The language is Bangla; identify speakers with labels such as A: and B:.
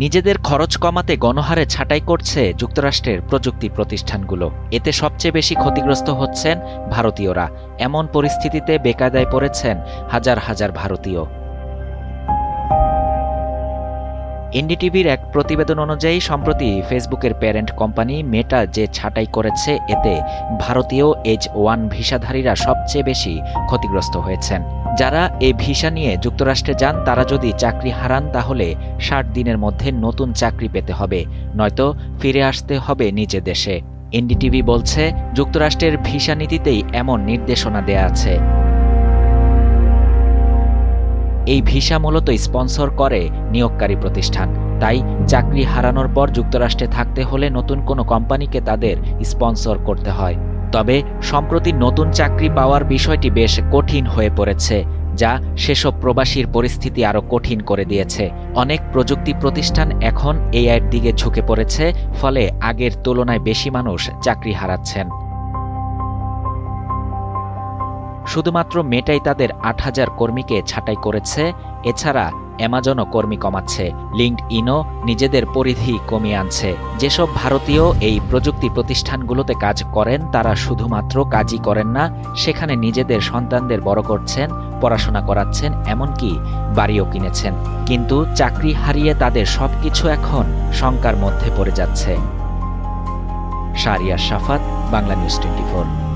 A: নিজেদের খরচ কমাতে গণহারে ছাঁটাই করছে যুক্তরাষ্ট্রের প্রযুক্তি প্রতিষ্ঠানগুলো। এতে সবচেয়ে বেশি ক্ষতিগ্রস্ত হচ্ছেন ভারতীয়রা। এমন পরিস্থিতিতে বেকায়দায় পড়েছেন হাজার হাজার ভারতীয়। এনডিটিভির এক প্রতিবেদন অনুযায়ী সম্প্রতি ফেসবুকের প্যারেন্ট কোম্পানি মেটা যে ছাঁটাই করেছে এতে ভারতীয় H-1 ভিসাধারীরা সবচেয়ে বেশি ক্ষতিগ্রস্ত হয়েছেন। যারা এই ভিসা নিয়ে যুক্তরাষ্ট্রে যান তারা যদি চাকরি হারান তাহলে ৬০ দিনের মধ্যে নতুন চাকরি পেতে হবে, নয়তো ফিরে আসতে হবে নিজ দেশে। এনডিটিভি বলছে, যুক্তরাষ্ট্রের ভিসা নীতিতেই এমন নির্দেশনা দেয়া আছে। এই ভিসা মূলত স্পন্সর করে নিয়োগকারী প্রতিষ্ঠান। তাই চাকরি হারানোর পর যুক্তরাষ্ট্রে থাকতে হলে নতুন কোনো কোম্পানিকে তাদের স্পন্সর করতে হয়। তবে সম্প্রতি নতুন চাকরি পাওয়ার বিষয়টি বেশ কঠিন হয়ে পড়েছে, যা সেসব প্রবাসীর পরিস্থিতি আরও কঠিন করে দিয়েছে। অনেক প্রযুক্তি প্রতিষ্ঠান এখন এআইয়ের দিকে ঝুঁকে পড়েছে, ফলে আগের তুলনায় বেশি মানুষ চাকরি হারাচ্ছেন। শুধুমাত্র মেটাই তাদের ৮,০০০ কর্মীকে ছাঁটাই করেছে। এছাড়া অ্যামাজনও কর্মী কমাচ্ছে, লিঙ্কডইনও নিজেদের পরিধি কমিয়ে আনছে। যেসব ভারতীয় এই প্রযুক্তি প্রতিষ্ঠানগুলোতে কাজ করেন তারা শুধুমাত্র কাজই করেন না, সেখানে নিজেদের সন্তানদের বড় করছেন, পড়াশোনা করাচ্ছেন, এমনকি বাড়িও কিনেছেন। কিন্তু চাকরি হারিয়ে তাদের সবকিছু এখন শঙ্কার মধ্যে পড়ে যাচ্ছে। শাহরিয়ার শাফাত, বাংলা নিউজ 24।